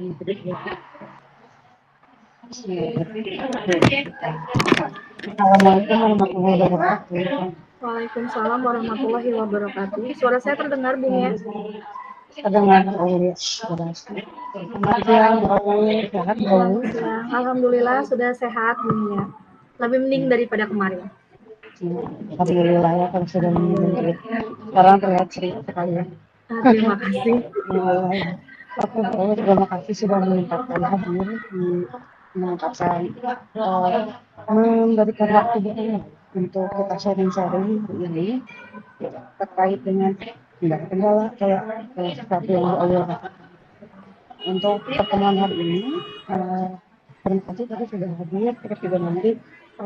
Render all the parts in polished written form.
Assalamualaikum warahmatullahi wabarakatuh. Waalaikumsalam warahmatullahi wabarakatuh. Suara saya terdengar, Bung ya? Terdengar oleh selamat siang, sehat Selamat siang. Alhamdulillah sudah sehat, Bung ya. Lebih mending daripada kemarin. Alhamdulillah ya kalau sudah menunggu. Sekarang terlihat ceria sekali ya. Terima kasih. Oke, terima kasih sudah menyempatkan hadir di menyempatkan memberikan waktu untuk kita sharing-sharing hari ini terkait dengan tidak kendala kayak sesuatu yang Allah untuk pertemuan hari ini. Terima kasih tadi sudah hadir, terus juga nanti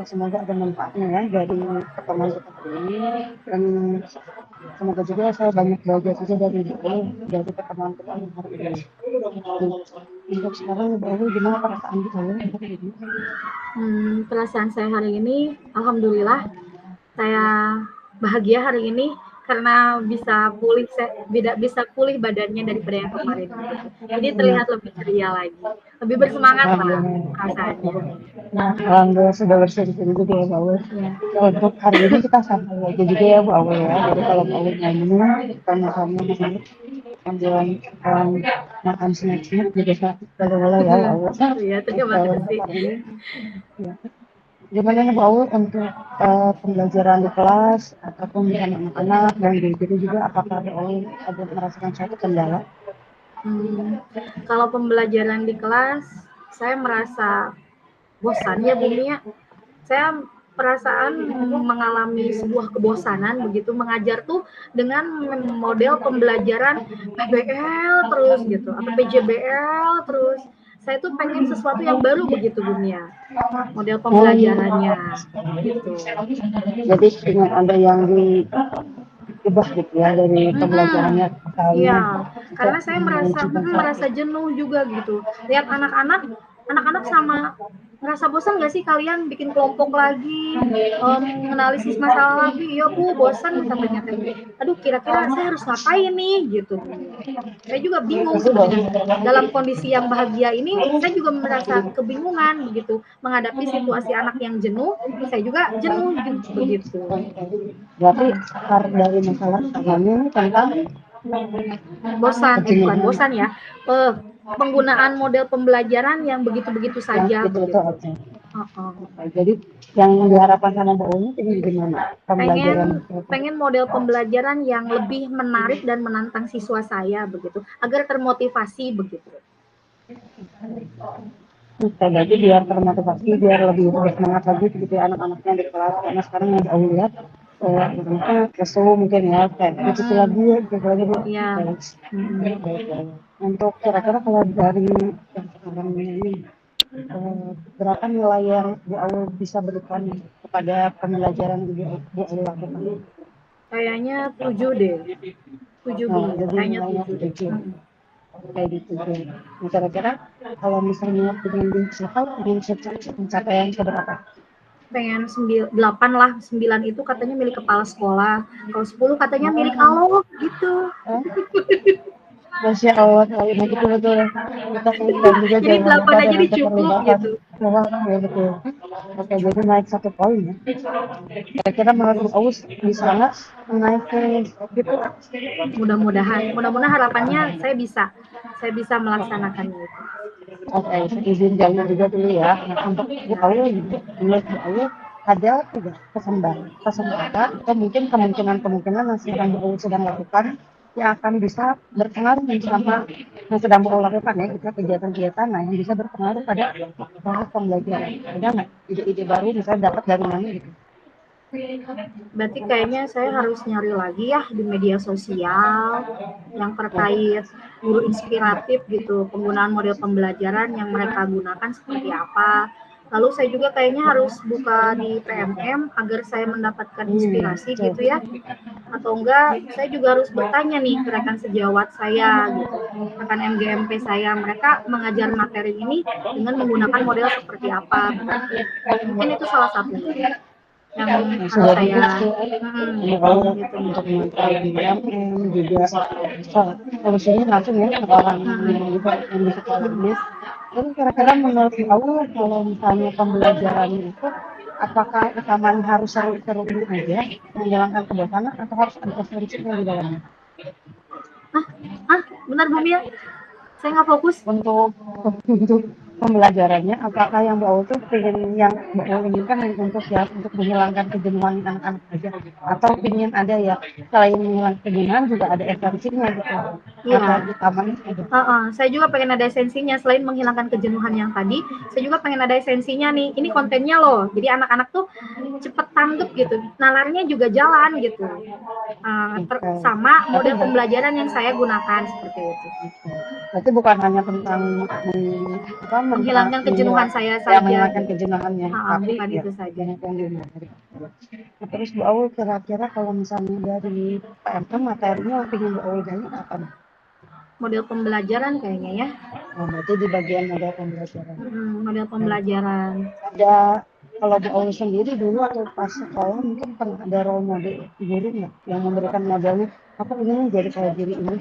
semoga ada manfaatnya ya dari pertemuan kita hari ini, dan semoga juga saya banyak belajar juga dari pertemuan kita hari ini. Untuk sekarang baru gimana perasaan di kalian hari ini? Perasaan saya hari ini, alhamdulillah, saya bahagia hari ini karena bisa pulih badannya daripada yang kemarin. Jadi terlihat lebih ceria lagi, lebih bersemangat lah rasanya. Alhamdulillah sudah bersyukur juga ya Bu Awal. Untuk hari ini kita santai aja juga ya Bu Awal ya. Jadi kalau Bu Awal nyanyi, sama-sama sambil makan snack-snack juga boleh ya Bu Awal. Iya, terima kasih. Ya. Gimana nih Bu Awal untuk pembelajaran di kelas ataupun dengan anak-anak dan gitu juga, apakah Bu Awal ada merasakan suatu kendala? Kalau pembelajaran di kelas, saya merasa bosan ya Bung ya. Saya perasaan mengalami sebuah kebosanan begitu mengajar tuh dengan model pembelajaran PBL terus gitu atau PJBL terus. Saya tuh pengen sesuatu yang baru begitu Bung ya. Model pembelajarannya gitu. Jadi dengan ada yang diubah gitu ya dari pembelajarannya Iya, karena saya merasa jenuh juga gitu. Lihat anak-anak sama ngerasa bosan nggak sih kalian bikin kelompok lagi, menganalisis masalah lagi? Ya Bu, bosan katanya teh. Aduh, kira-kira saya harus ngapain nih gitu. Saya juga bingung sebenarnya. Dalam kondisi yang bahagia ini, saya juga merasa kebingungan begitu menghadapi situasi anak yang jenuh. Saya juga jenuh begitu. Berarti akar dari masalah utamanya tentang Bukan bosan ya, penggunaan model pembelajaran yang begitu-begitu saja begitu. Jadi yang diharapkan sama Bu Uni itu gimana pembelajaran? Pengen model pembelajaran yang lebih menarik dan menantang siswa saya begitu, agar termotivasi begitu. Jadi biar termotivasi, biar lebih bersemangat lagi begitu anak-anaknya di kelas, karena sekarang yang aku lihat mereka kesel mungkin ya kayak gitu lagi Bu. Iya. Untuk kira-kira kalau dari yang sekarang ini berapa nilai yang Bu Aul bisa berikan kepada pembelajaran Bu Aul lakukan? Kayaknya 7 deh. 7 kayaknya 7 deh. Kayak gitu. Nah, kira-kira kalau misalnya dengan pencapaian seberapa? Pengen 8 lah, 9 itu katanya milik kepala sekolah, kalau 10 katanya milik Allah gitu. Masya Allah, betul-betul. Jadi 8 aja cukup gitu. Ya betul. Oke, jadi naik 1 poin ya. Kira-kira menurut Aus bisa nggak naik ke gitu? Mudah-mudahan harapannya saya bisa melaksanakan itu. Oke, izin jalan juga dulu ya. Nah, untuk Bu Aul, menurut Bu Aul ada tidak kesempatan atau mungkin kemungkinan yang sedang Bu Aul sedang lakukan yang akan bisa berpengaruh sama yang sedang Bu Aul lakukan ya, kita kegiatan-kegiatan yang bisa berpengaruh pada proses pembelajaran. Ada nggak ide-ide baru misalnya dapat dari mana gitu? Berarti kayaknya saya harus nyari lagi ya di media sosial yang terkait guru inspiratif gitu, penggunaan model pembelajaran yang mereka gunakan seperti apa. Lalu saya juga kayaknya harus buka di PMM agar saya mendapatkan inspirasi gitu ya. Atau enggak, saya juga harus bertanya nih ke rekan sejawat saya gitu, rekan MGMP saya, mereka mengajar materi ini dengan menggunakan model seperti apa. Mungkin itu salah satunya. yang harus sudah saya diusul gitu. untuk mengenai BUMN juga solusinya langsung ya ke orang yang juga yang di sekolahnya. Terus kira-kira menurut kamu kalau misalnya pembelajarannya itu apakah rekaman harus seru-seru aja menghilangkan kebosanan atau harus ada esensinya di dalamnya? Benar Bu Mia, saya nggak fokus. Untuk pembelajarannya apakah yang Mbak Ul tuh pengen yang Mbak Ul inginkan untuk menghilangkan kejenuhan anak-anak aja atau pengen ada ya selain menghilangkan kejenuhan juga ada esensinya gitu Iya. masa utamanya gitu. Saya juga pengen ada esensinya selain menghilangkan kejenuhan yang tadi. Saya juga pengen ada esensinya nih. Ini kontennya loh. Jadi anak-anak tuh cepet tanggap gitu. Nalarnya juga jalan gitu. Sama model pembelajaran yang saya gunakan seperti itu. Berarti bukan hanya tentang menghilangkan kejenuhan saya saja. Menghilangkan kejenuhannya, tapi bukan ya, itu saja. Nah, terus Bu Aul kira-kira kalau misalnya dari PMK materinya pengen Bu Aul gali apa nih? Model pembelajaran kayaknya ya. Nah, berarti di bagian model pembelajaran. Model pembelajaran. Ada kalau Bu Aul sendiri dulu atau pas sekolah mungkin pernah ada role model guru nggak yang memberikan modelnya aku ingin jadi kayak diri ini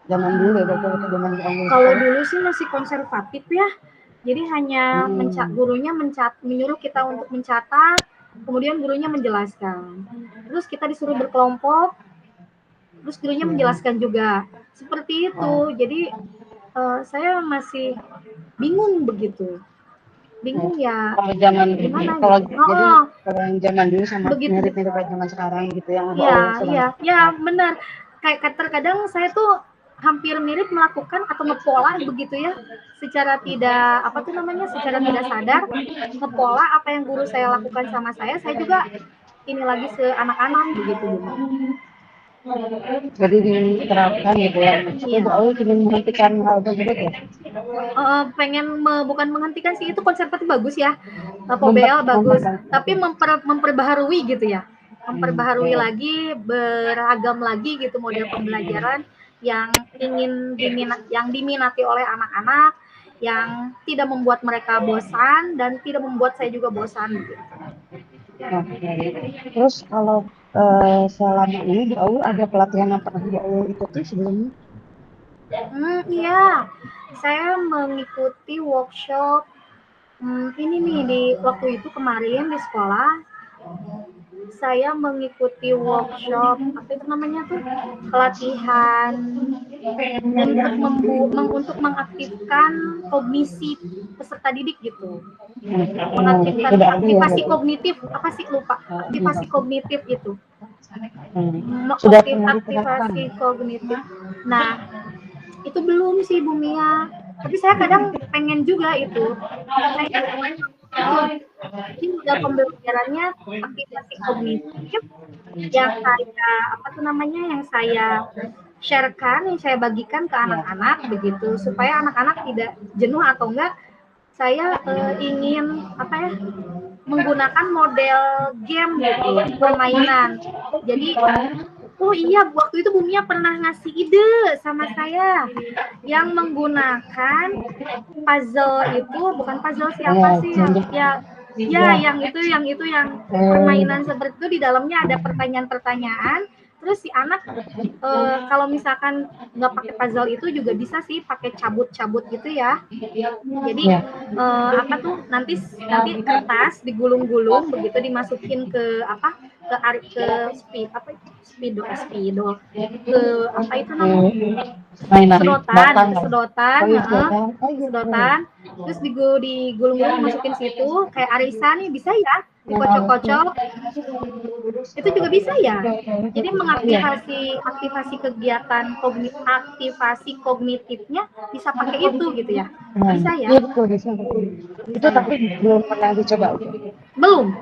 zaman dulu ya waktu zaman Bu Aul. Kalau dulu sih masih konservatif ya. Jadi hanya gurunya menyuruh kita untuk mencatat, kemudian gurunya menjelaskan. Terus kita disuruh berkelompok, terus gurunya menjelaskan juga. Seperti itu. Jadi saya masih bingung begitu. Bingung ya. Kalau zaman gimana kalau gitu. jadi kalau yang zaman dulu sama Begitu. mirip-mirip kayak zaman sekarang gitu yang Iya, benar. Kayak terkadang saya tuh hampir mirip melakukan atau ngepola begitu ya, secara tidak secara tidak sadar ngepola apa yang guru saya lakukan sama saya juga ini lagi ke anak-anak begitu. Jadi diterapkan gitu ya. Iya. Bu Aul ingin menghentikan hal tersebut ya. Bukan menghentikan sih, itu konservatif bagus ya, POBL bagus, tapi memperbaharui gitu ya, memperbaharui lagi, beragam lagi gitu model pembelajaran yang diminati oleh anak-anak, yang tidak membuat mereka bosan dan tidak membuat saya juga bosan gitu. Terus kalau selama ini Bu Aul ada pelatihan yang pernah Bu Aul ikuti sebelumnya? Iya, saya mengikuti workshop ini nih di waktu itu kemarin di sekolah. Saya mengikuti workshop apa itu namanya tuh, pelatihan untuk mengaktifkan kognisi peserta didik gitu. Mengaktifkan aktivasi kognitif, apa sih lupa, aktivasi kognitif itu. Aktivasi kognitif. Nah, itu belum sih Bu Mia, tapi saya kadang pengen juga itu. Ini modal pembelajarannya aktivasi kognitif yang saya sharekan, yang saya bagikan ke anak-anak begitu, supaya anak-anak tidak jenuh atau enggak. Saya ingin menggunakan model game gitu, permainan. Jadi oh iya, waktu itu Bu Mia pernah ngasih ide sama saya yang menggunakan puzzle itu, bukan puzzle siapa sih yang permainan seperti itu, di dalamnya ada pertanyaan-pertanyaan. Terus si anak kalau misalkan nggak pakai puzzle itu juga bisa sih pakai cabut-cabut gitu ya. Jadi nanti kertas digulung-gulung begitu, dimasukin ke spidol ke apa itu namanya, sedotan, terus digulung-gulung dimasukin situ kayak arisan nih, bisa ya dikocok-kocok, itu juga bisa ya. Jadi aktivasi kegiatan aktivasi kognitifnya bisa pakai itu gitu ya, bisa ya. Iya betul, bisa. Itu tapi belum pernah dicoba.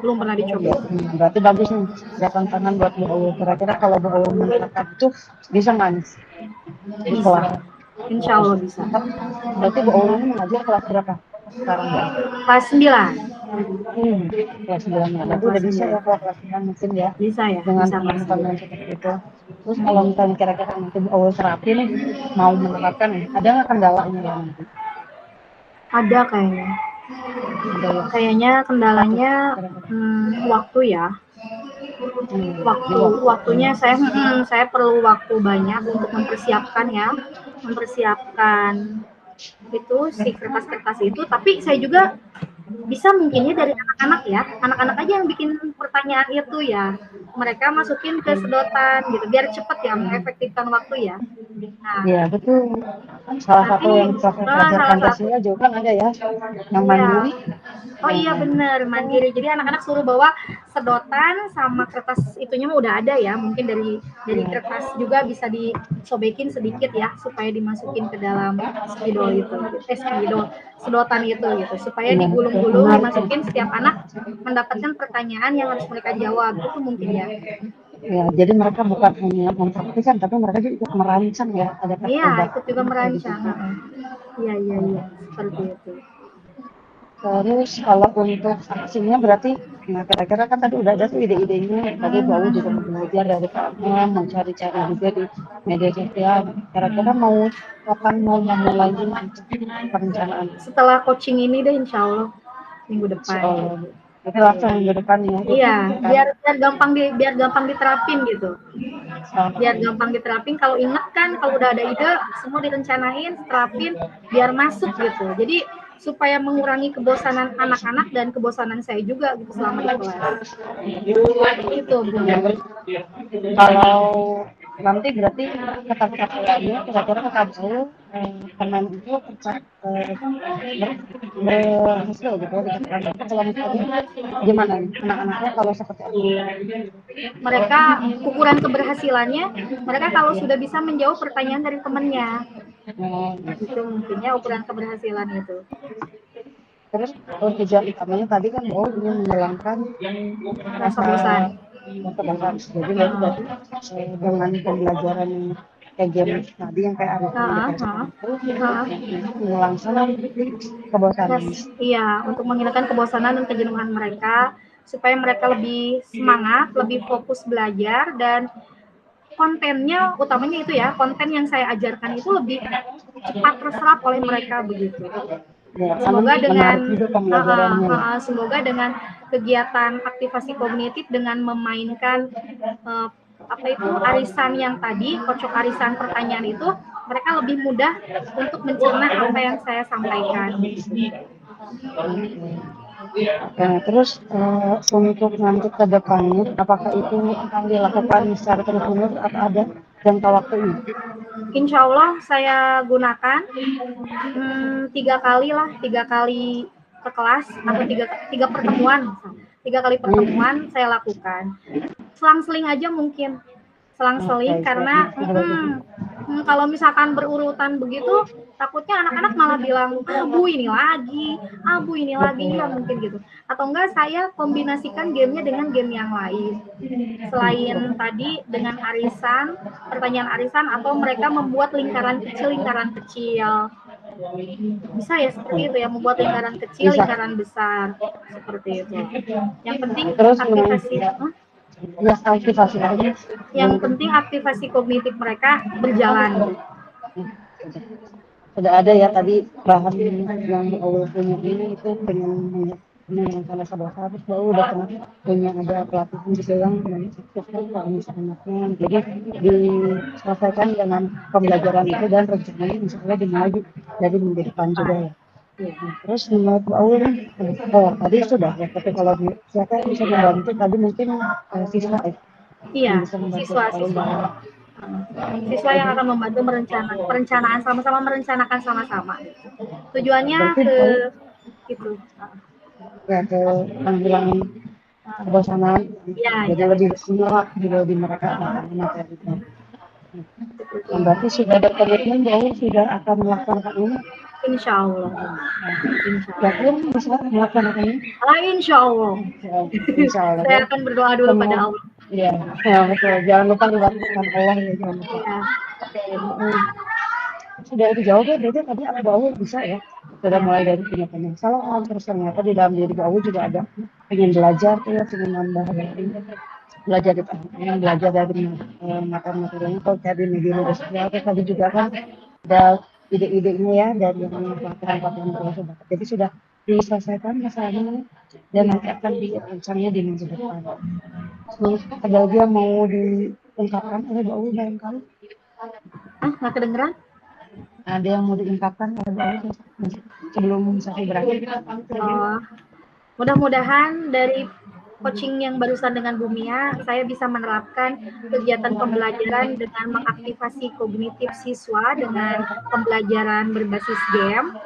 Belum pernah dicoba. Berarti bagus nih, ada tantangan buat Bu Aul. Kira-kira kalau Bu Aul menerapkan itu bisa nggak nih? Bisa. Insya Allah bisa. Berarti Bu Aul ini mengajar kelas berapa sekarang ya? Kelas 9. Kelas 9 ya. Berarti udah bisa ya kalau kelas 9 mungkin ya? Bisa ya. Dengan teman-teman seperti itu. Terus kalau misalnya kira-kira nanti Bu Aul terapin nih, mau menerapkan nih, ada nggak kendalanya ya nanti? Ada kayaknya. Ada ya Kayaknya apa kendalanya kira-kira? waktu ya. Di Waktunya waktu. saya perlu waktu banyak untuk mempersiapkan ya, mempersiapkan itu si kertas-kertas itu. Tapi saya juga bisa mungkinnya dari anak-anak ya, anak-anak aja yang bikin pertanyaan itu ya. Mereka masukin ke sedotan gitu, biar cepet ya, mengefektifkan waktu ya. Nah, Iya betul. Salah satu nanti yang pakai pelajar salah satu, Pancasila juga kan ada ya, yang iya. mandiri. Oh iya bener, mandiri. Jadi anak-anak suruh bawa sedotan sama kertas itunya mah udah ada ya. Mungkin dari Iya. kertas juga bisa disobekin sedikit ya supaya dimasukin ke dalam spidol itu. Spidol, sedotan itu gitu. Supaya Iya, betul. digulung-gulung, Menarik ya. dimasukin, setiap anak mendapatkan pertanyaan yang harus mereka jawab. Itu mungkin ya. Ya, jadi mereka bukan hanya mempraktikkan, tapi mereka juga ikut merancang ya, ada Iya, terlibat ikut juga gitu. merancang. Heeh. Iya, iya, iya. Seperti itu. Terus kalau untuk aksinya berarti, nah kira-kira kan tadi udah ada tuh ide-idenya, tadi Bau juga belajar dari kamu, mencari-cari juga di media sosial. Kira-kira kapan mau memulainya untuk perencanaan? Setelah coaching ini deh insya Allah minggu depan Soal gitu. itu langsung minggu depan ya, Iya, kan? biar gampang diterapin gitu. Biar gampang diterapin, kalau inget kan kalau udah ada ide semua direncanain, terapin biar masuk gitu. Jadi supaya mengurangi kebosanan anak-anak dan kebosanan saya juga gitu selama di kelas. Itu Bu. Kalau nanti berarti ketercapaiannya kira-kira KBU teman itu berhasil gitu ya. Kalau misalnya gimana nih anak-anaknya kalau seperti apa? Mereka ukuran keberhasilannya, mereka kalau sudah bisa menjawab pertanyaan dari temannya. Itu mungkinnya ukuran keberhasilan itu. Terus tujuan utamanya tadi kan ingin menghilangkan Rasa rasa bosan. bosan. Jadi berarti dengan pembelajaran kayak game tadi yang kayak Arifin Heeh, dikerjakan heeh, itu heeh. menghilangkan kebosanan. Iya, untuk menghilangkan kebosanan dan kejenuhan mereka, supaya mereka lebih semangat, lebih fokus belajar, dan kontennya, utamanya itu ya, konten yang saya ajarkan itu lebih cepat terserap oleh mereka begitu. Ya, karena Semoga menarik dengan juga pembelajarannya. semoga dengan kegiatan aktivasi kognitif dengan memainkan uh, apa itu arisan yang tadi, kocok arisan pertanyaan itu, mereka lebih mudah untuk mencerna apa yang saya sampaikan. Nah, terus untuk nanti ke depannya, apakah itu akan dilakukan secara terus-menerus atau ada jangka waktunya? Insya Allah saya gunakan 3 kali lah, 3 kali ke kelas atau tiga pertemuan, tiga kali pertemuan saya lakukan. Selang-seling aja mungkin, selang-seling karena kalau misalkan berurutan begitu takutnya anak-anak malah bilang Bu ini lagi ya mungkin gitu, atau enggak saya kombinasikan gamenya dengan game yang lain selain tadi dengan arisan, pertanyaan arisan, atau mereka membuat lingkaran kecil bisa ya seperti itu ya, membuat lingkaran kecil, Bisa. lingkaran besar seperti itu. Yang penting Terus aktivasi aja. aktivasi kognitif mereka berjalan. Sudah ada ya tadi bahan yang Allah punya ini itu pengen menyenangkan rasa bosan, terus baru udah pernah punya ada pelatihan juga yang kalau misalnya jadi diselesaikan dengan pembelajaran itu dan rencananya misalnya dimulai dari minggu depan juga ya. Terus menurut Aul tadi sudah ya, tapi kalau siapa yang bisa membantu tadi mungkin siswa ya yang Iya, bisa membantu Aul siswa-siswa. Siswa yang akan membantu perencanaan sama-sama, merencanakan sama-sama. Tujuannya berarti ke Aul itu. ya ke menghilangin kebosanan Ya, jadi ya. lebih semangat juga di mereka materi itu. Berarti sudah ada komitmen bahwa sudah akan melaksanakan ini. Insya Allah. Insya Allah. Yakin bisa melaksanakannya? Insya Allah. Insya Allah. Saya akan berdoa dulu pada Semua. Allah. Iya, ya, betul. Jangan lupa dilakukan Allah ya, jangan lupa. Ya. Sudah itu jauh ya, berarti tadi aku bawa bisa ya. Sudah mulai dari punya penyesalan, terus ternyata di dalam diri bawa juga ada pengen belajar tuh ya, pengen nambah belajar di pengen belajar dari materi-materinya kalau tadi media sosial tadi juga kan ada ide-idenya ya dari yang pelatihan-pelatihan terus. Jadi sudah diselesaikan masalahnya dan nanti akan dirancangnya di minggu depan. Terus ada lagi yang mau diungkapkan oleh Bu Awi barangkali? Nggak kedengeran? Ada yang mau diungkapkan oleh Bu Awi sebelum sesi berakhir? Mudah-mudahan dari coaching yang barusan dengan Bu Mia, saya bisa menerapkan kegiatan pembelajaran dengan mengaktifasi kognitif siswa dengan pembelajaran berbasis game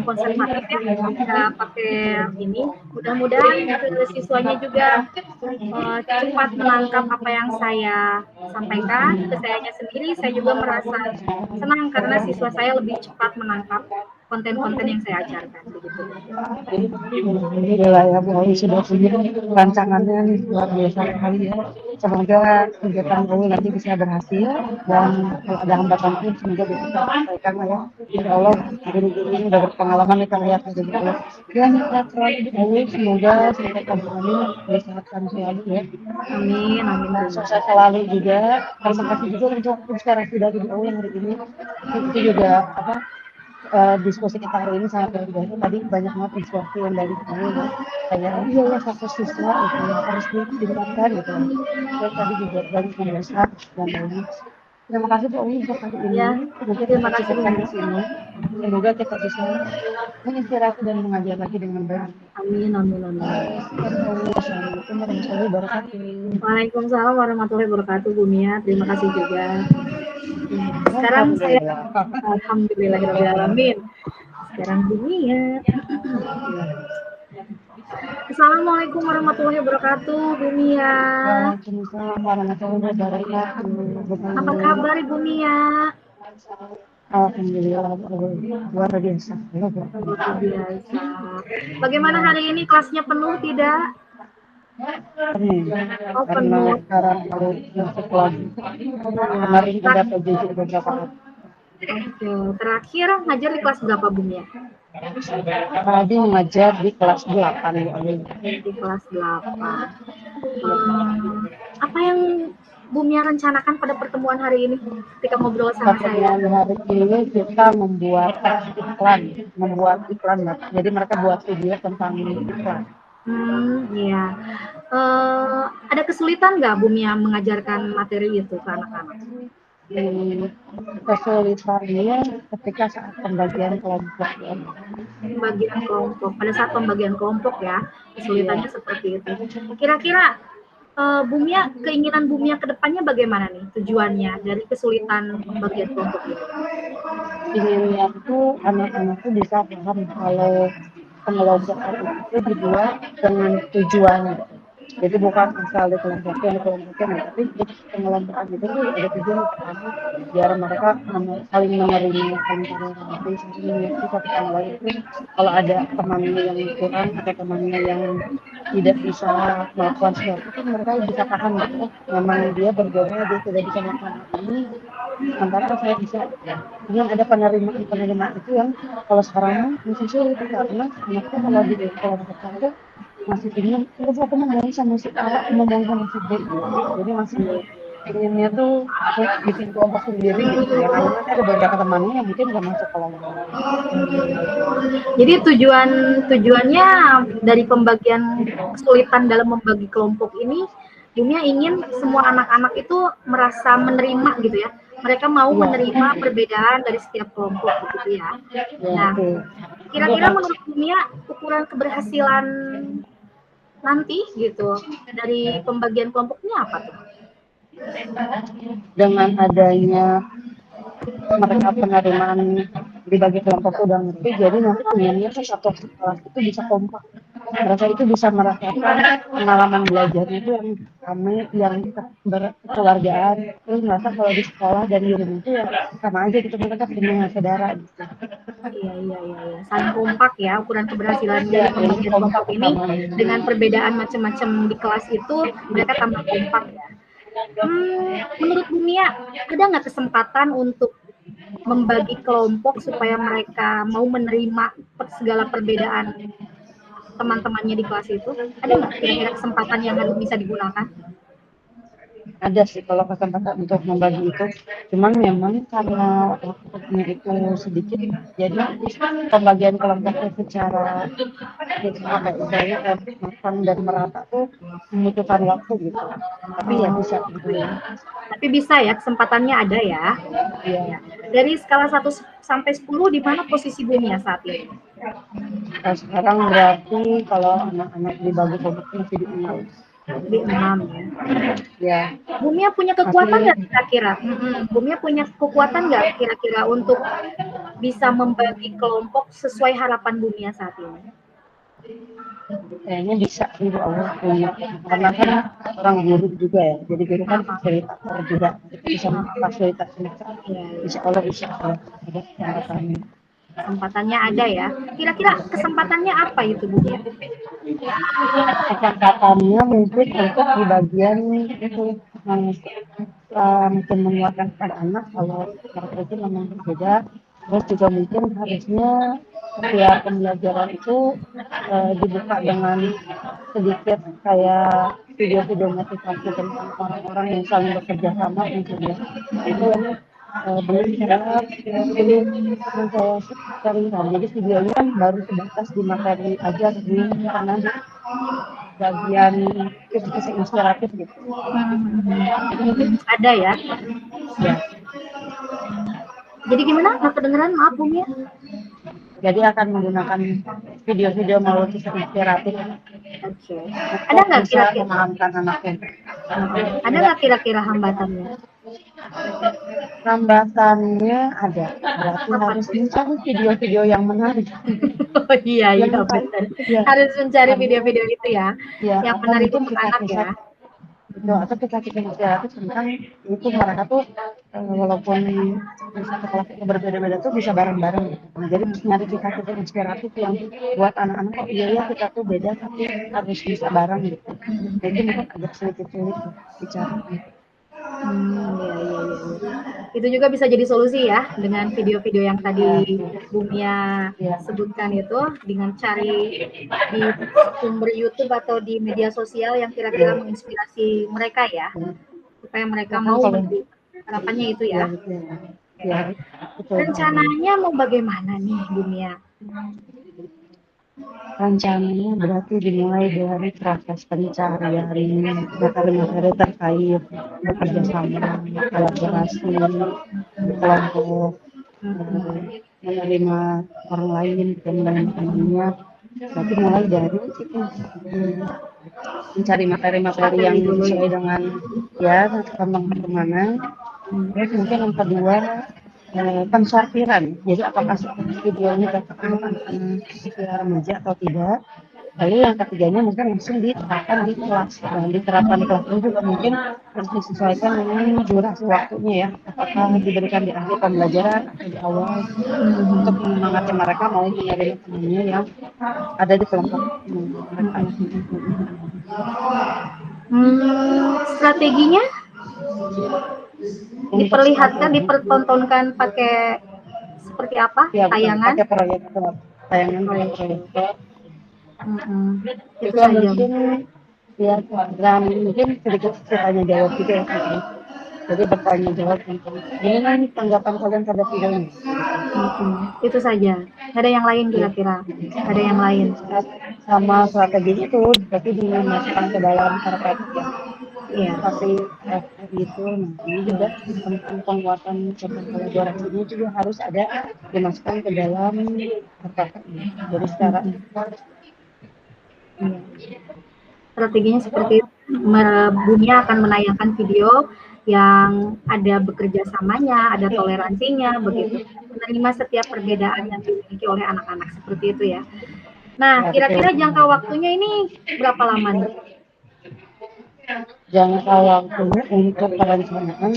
konservatif ya, kita pakai ini. Mudah-mudahan siswanya juga cepat menangkap apa yang saya sampaikan. Ke sayanya sendiri, saya juga merasa senang karena siswa saya lebih cepat menangkap konten-konten yang saya ajarkan begitu. Alhamdulillah ya Bu Awi sudah punya rancangannya nih luar biasa sekali ya. Semoga kegiatan Bu Awi nanti bisa berhasil dan kalau ada hambatan pun semoga bisa terselesaikan ya. Insya Allah guru-guru ini udah berpengalaman nih kan ya. Dan selalu Bu Awi semoga sampai kamu ini disehatkan selalu ya. Amin, amin. Sukses selalu juga. Terima kasih juga untuk inspirasi dari Bu Awi hari ini. Itu juga diskusi kita hari ini sangat luar biasa. Tadi banyak banget inspirasi yang dari kamu ya. Kayak iya ya fokus siswa gitu ya, harus ditingkatkan gitu. Terus tadi juga banyak membaca dan lainnya. Terima kasih Bu Awi untuk hari ini. Ya, Mungkin terima kita kasih. cukupkan di sini. Semoga kita bisa menginspirasi dan mengajar lagi dengan baik. Amin, amin, amin. Assalamualaikum warahmatullahi wabarakatuh. Waalaikumsalam warahmatullahi wabarakatuh, Bu Mia. Terima kasih juga. Sekarang saya alhamdulillahirobbilalamin. Sekarang Bu Mia. Assalamualaikum warahmatullahi wabarakatuh, Bu Mia. Waalaikumsalam warahmatullahi wabarakatuh. Apa kabar Ibu Mia? Alhamdulillah luar biasa. Luar biasa. Bagaimana hari ini, kelasnya penuh tidak? Penuh. Oh, Karena penuh. sekarang baru masuk lagi. Kemarin ada PJJ beberapa hari. Oke, terakhir ngajar di kelas berapa, Bu Mia? Tadi mengajar di kelas 8. Di kelas 8. Apa yang Bu Mia rencanakan pada pertemuan hari ini ketika ngobrol sama saya? Hari ini kita membuat iklan. Jadi mereka buat video tentang iklan. Iya. Ada kesulitan nggak Bu Mia mengajarkan materi itu ke anak-anak? Kesulitannya ketika saat pembagian kelompok ya. Pada saat pembagian kelompok ya, kesulitannya seperti itu. Kira-kira Bu Mia, keinginan Bu Mia ke depannya bagaimana nih tujuannya dari kesulitan pembagian kelompok ini? Inginnya tuh anak-anak tuh bisa paham kalau pengelompokan itu dibuat dengan tujuan. Jadi bukan asal dikelompokin, tapi pengelompokan itu tuh ada tujuan pertama biar mereka saling menerima, saling toleransi, saling mengerti satu sama lain. Kalau ada temannya yang kurang atau temannya yang tidak bisa melakukan sesuatu itu mereka bisa paham gitu. Memang dia berbeda, dia tidak bisa melakukan ini. Sementara saya bisa dengan ada penerimaan itu yang kalau sekarang masih sulit karena anakku kalau di kelompok itu masih ingin terus aku mau sama si A, aku mau sama si B, jadi masih inginnya tuh bikin kelompok sendiri gitu ya karena nanti ada beberapa temannya yang mungkin nggak masuk kelompok. Jadi tujuannya dari pembagian kesulitan dalam membagi kelompok ini, Dunia ingin semua anak-anak itu merasa menerima gitu ya. Mereka mau menerima perbedaan dari setiap kelompok gitu ya. Nah, kira-kira menurut Dunia ukuran keberhasilan nanti gitu dari pembagian kelompoknya apa tuh? Dengan adanya mereka penerimaan dibagi kelompok udah ngerti, jadi nanti pengennya tuh satu kelas itu bisa kompak. Mereka itu bisa merasakan pengalaman belajarnya itu yang kami yang berkeluargaan, terus merasa kalau di sekolah dan di rumah itu ya sama aja gitu, mereka punya saudara gitu. Iya. Saling kompak ya, ukuran keberhasilan dari pembagian kelompok ini dengan perbedaan macam-macam di kelas itu mereka tambah kompak ya. Menurut Dunia, ada nggak kesempatan untuk membagi kelompok supaya mereka mau menerima segala perbedaan teman-temannya di kelas itu? Ada nggak kira-kira kesempatan yang harus bisa digunakan? ada sih kalau kesempatan untuk membagi itu, cuman memang karena waktunya itu sedikit, jadi pembagian kelompoknya secara apa istilahnya matang dan merata tuh membutuhkan waktu gitu. Tapi ya Oh, bisa gitu gitu ya. ya. Tapi bisa ya, kesempatannya ada ya. Ya. Iya. Dari skala 1 sampai 10, di mana posisi Bumia saat ini? Nah, sekarang berarti kalau anak-anak dibagi kelompoknya masih di 6. Di 6 ya. Ya, Bumia punya kekuatan masih nggak kira-kira? Bumia punya kekuatan nggak kira-kira untuk bisa membagi kelompok sesuai harapan Bumia saat ini? kayaknya bisa sih Allah punya. Karena kan orang guru juga ya, jadi guru kan Heeh, fasilitator juga, kita bisa heeh. fasilitasi mereka. Iya, iya. Insya Allah bisa kalau ada kesempatannya. Kesempatannya ada ya. Kira-kira kesempatannya apa itu Bumia? Kesempatannya mungkin untuk di bagian itu mungkin menguatkan kepada anak kalau mereka itu memang berbeda. Terus juga mungkin harusnya setiap pembelajaran itu dibuka dengan sedikit kayak video-video motivasi tentang orang-orang yang saling bekerja sama mungkin ya. Itu belum saya cari jadi videonya kan baru sebatas di materi aja belum karena di bagian kisah inspiratif gitu Ada ya. ya. Jadi gimana? Nggak kedengeran, maaf Bumia. Jadi akan menggunakan video-video melalui kisah inspiratif Oke. Ada untuk nggak bisa kira-kira? memahamkan anaknya. Ada nggak kira-kira hambatannya? Hambatannya ada, berarti Apa harus tuh? mencari video-video yang menarik. Oh iya Yang iya menarik benar. ya, Harus mencari karena video-video itu ya, ya yang atau menarik mungkin untuk kita anak kisah ya. gitu atau kita inspiratif tentang itu mereka tuh walaupun di satu kelas itu berbeda-beda tuh bisa bareng-bareng gitu. Nah, jadi nyari kita inspiratif yang buat anak-anak kok iya ya kita tuh beda tapi harus bisa bareng gitu. Jadi mungkin agak sedikit sulit tuh bicara. Iya, iya, iya, iya. Itu juga bisa jadi solusi ya dengan video-video yang tadi Ya, Bumia ya, sebutkan itu dengan cari di sumber YouTube atau di media sosial yang kira-kira ya, menginspirasi mereka ya, ya. supaya mereka Bahkan mau kalau menerima harapannya itu ya ya. betul ya betul sekali. Rencananya mau bagaimana nih Bumia? Rencananya berarti dimulai dari proses pencarian materi-materi terkait bekerja sama, kolaborasi, berkelompok, eh, menerima orang lain, menerima temannya. Berarti mulai dari itu mencari materi-materi yang Strategi dulu ya. sesuai dengan ya tentang pertemanan. Terus mungkin yang kedua pensortiran. Jadi apakah videonya cocok dengan usia remaja atau tidak. Lalu yang ketiganya mungkin langsung diterapkan di kelas. Nah, diterapkan di kelas ini juga mungkin harus disesuaikan dengan durasi waktunya ya. Apakah diberikan di akhir pembelajaran atau di awal untuk menyemangati mereka mau menerima temannya yang ada di kelompok mereka. Strateginya Untuk diperlihatkan, strategi dipertontonkan pakai seperti apa? ya betul Tayangan. pakai proyektor tayangan pakai Proyek. proyektor Itu juga saja. mungkin ya dan mungkin sedikit tanya jawab juga ya kan. Jadi bertanya jawab tentang gimana nih tanggapan kalian pada video ini Itu saja. Ada yang lain ya. kira-kira? Ada yang lain? Sama strategi itu tapi dimasukkan ke dalam karpet ya Iya. seperti itu. Nah ini juga tentang penguatan cabang kolaborasinya juga harus ada dimasukkan ke dalam karpet jadi secara Iya. Strateginya seperti itu. Dunia akan menayangkan video yang ada bekerja samanya, ada toleransinya, begitu. Menerima setiap perbedaan yang dimiliki oleh anak-anak seperti itu ya. Nah, ya betul. kira-kira jangka waktunya ini berapa lama nih? Jangka waktunya untuk perencanaan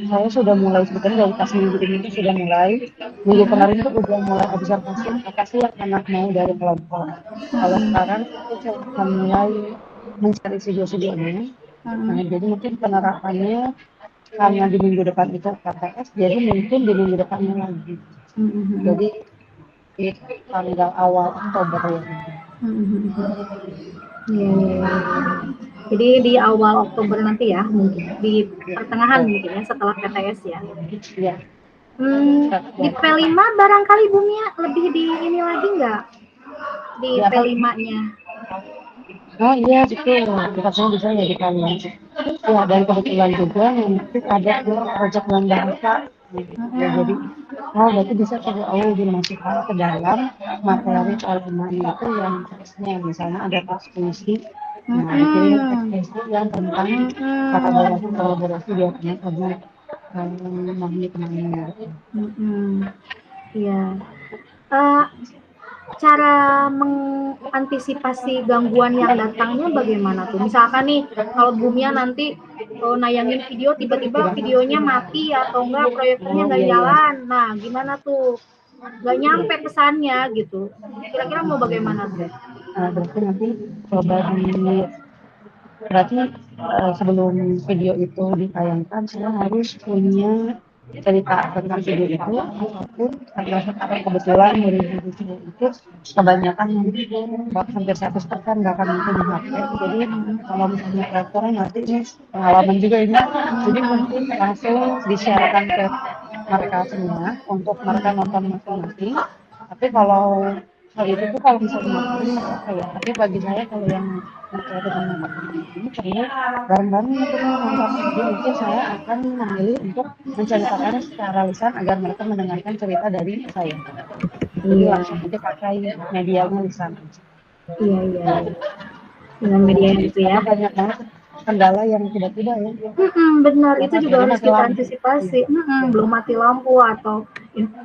saya sudah mulai sebetulnya dari pas minggu ini itu sudah mulai minggu kemarin itu udah mulai observasi apa sih yang anak mau dari kelompok. Kalau sekarang itu saya akan mulai mencari video-videonya. Nah, jadi mungkin penerapannya karena di minggu depan itu KTS, jadi mungkin di minggu depannya lagi. Jadi di tanggal awal Oktober ya. Iya, iya, iya. Jadi di awal Oktober nanti ya, mungkin di Ya, pertengahan mungkin ya setelah PTS ya. ya, Di P5 barangkali Bumia lebih di ini lagi nggak? Di ya apa? P5-nya. Oh iya betul, katanya bisa ya di kalian. Ya dan kebetulan juga nanti ada proyek yang bahasa. Ya jadi, oh berarti bisa dari awal dimasukkan ke dalam materi P5 itu yang teksnya, misalnya ada teks puisi. Nah, dikirim teks puisi yang tentang kolaborasi biasanya sama memahami temannya. Iya. Eh, cara mengantisipasi gangguan yang datangnya bagaimana tuh? Misalkan nih, kalau Bumia nanti nayangin video, tiba-tiba videonya mati atau enggak proyektornya Oh nggak iya iya. jalan. Nah, gimana tuh? Nggak nyampe pesannya gitu. Kira-kira mau bagaimana tuh? Berarti nanti coba berarti sebelum video itu ditayangkan saya harus punya cerita tentang video itu, ataupun atau kebetulan dari video itu kebanyakan hampir 100% nggak akan mungkin dipakai. Jadi kalau misalnya kreatornya nanti ini pengalaman juga ini, jadi mungkin langsung di-sharekan ke mereka semua untuk mereka nonton masing-masing. Tapi kalau hal itu tuh kalau misalnya marketing nggak apa ya, tapi bagi saya kalau yang terkait dengan marketing ini karena bareng-bareng itu nonton, jadi mungkin saya akan memilih untuk menceritakan secara lisan agar mereka mendengarkan cerita dari saya. Jadi Iya, langsung aja pakai medianya lisan. iya, iya. Dengan media yang itu ya. Karena banyak banget kendala yang tiba-tiba ya. Benar, itu Apa, juga jadi harus mati kita lampu. antisipasi. Belum mati lampu atau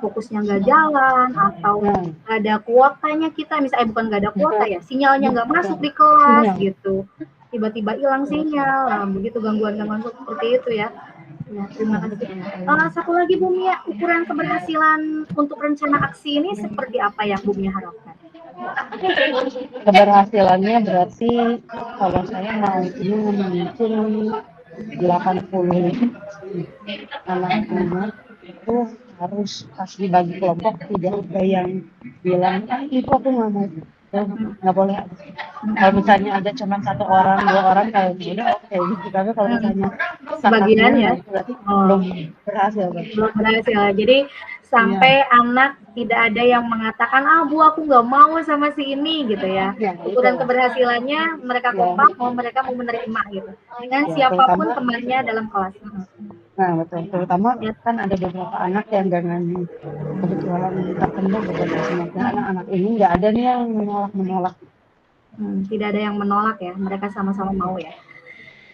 fokusnya nggak jalan atau Nah, nggak ada kuotanya kita, misalnya bukan nggak ada kuota ya, sinyalnya nggak masuk di kelas sinyal. gitu. Tiba-tiba hilang sinyal, nah, begitu gangguan-gangguan seperti itu ya. Ya, terima kasih. Satu lagi Bu Mia, ukuran keberhasilan untuk rencana aksi ini seperti apa yang Bu Mia harapkan? Keberhasilannya berarti kalau saya mau ini mungkin 80 anak-anak itu harus pas dibagi kelompok tidak ada yang bilang itu aku nggak mau, nggak boleh. Kalau misalnya ada cuma satu orang dua orang kayak gitu udah oke gitu, tapi kalau misalnya setengahnya Sebagian ya. nah itu berarti Oh, belum berhasil kan. belum berhasil. Jadi Iya, sampai anak tidak ada yang mengatakan, ah Bu aku nggak mau sama si ini gitu ya. ya itu Ukuran keberhasilannya mereka ya, kompak, mau mereka mau menerima gitu. Dengan ya siapapun terutama. temannya dalam kelas. Nah, betul. Terutama Ya, kan ada beberapa anak yang dengan kebetulan terkendala beberapa semuanya anak-anak ini nggak ada nih yang menolak. tidak ada yang menolak ya. Mereka sama-sama mau ya.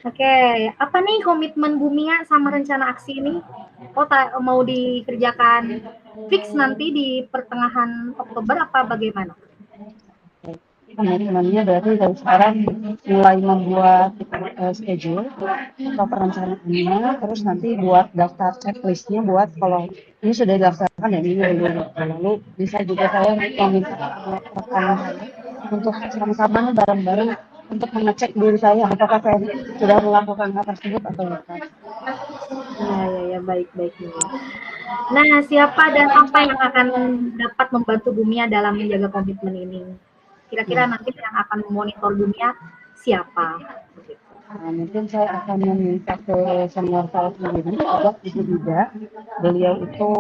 Oke, apa nih komitmen Bumia sama rencana aksi ini? Oh, mau dikerjakan fix nanti di pertengahan Oktober apa bagaimana? Komitmennya berarti dari sekarang mulai membuat schedule atau perencanaannya, terus nanti buat daftar checklistnya buat kalau ini sudah didaftarkan ya ini dulu. Lalu bisa juga saya meminta rekan saya untuk sama-sama bareng-bareng untuk mengecek diri saya apakah saya sudah melakukan hal tersebut atau bukan. Ya, baik-baik. Nah, siapa dan apa yang akan dapat membantu Bumia dalam menjaga komitmen ini? Kira-kira Nah, nanti yang akan memonitor Bumia siapa? mungkin saya akan meminta ke senior saya sendiri, ada Ibu Ida. Beliau itu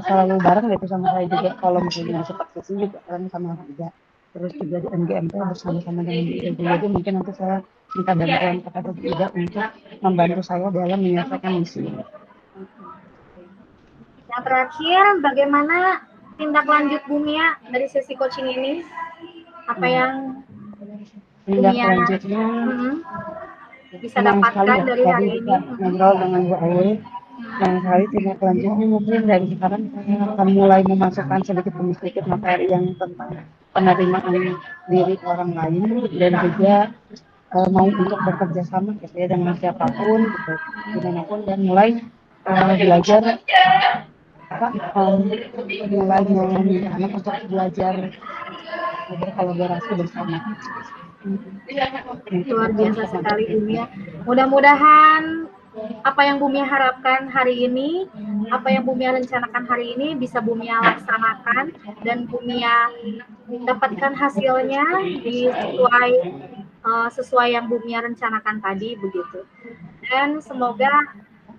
selalu bareng gitu sama saya juga kalau misalnya seperti itu juga bareng sama Ida. Terus juga di NGMP bersama-sama dengan Ibu. Jadi mungkin nanti saya minta bantuan kepada Bu Ida untuk membantu saya dalam menyelesaikan misi. Yang terakhir, bagaimana tindak lanjut Bumia dari sesi coaching ini? Apa Nah, yang tindak Bumia lanjutnya bisa senang sekali dapatkan ya dari tadi hari bisa ini? ngobrol dengan Bu Awe. Senang sekali tindak lanjutnya mungkin dari sekarang saya akan mulai memasukkan sedikit demi sedikit materi yang tentang penerimaan diri orang lain dan juga mau untuk bekerja sama gitu ya dengan siapapun gitu, dimanapun, dan mulai belajar apa mulai meminta anak untuk belajar berkolaborasi bersama. Luar biasa sekali Bumia. Mudah-mudahan apa yang Bumia harapkan hari ini, apa yang Bumia rencanakan hari ini bisa Bumia laksanakan dan Bumia dapatkan hasilnya sesuai sesuai yang Bumia rencanakan tadi begitu. Dan semoga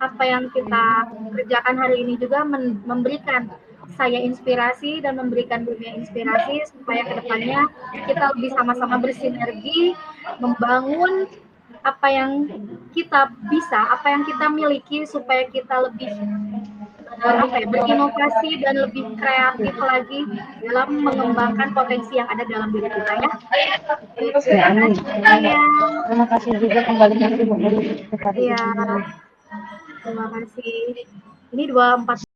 apa yang kita kerjakan hari ini juga memberikan saya inspirasi dan memberikan Bumia inspirasi supaya kedepannya kita lebih sama-sama bersinergi membangun apa yang kita bisa, apa yang kita miliki supaya kita lebih berinovasi dan lebih kreatif lagi dalam mengembangkan potensi yang ada dalam diri kita ya. Ya, amin. Terima kasih juga kembali kasih Bu Eri. Iya. Terima kasih. Ini 24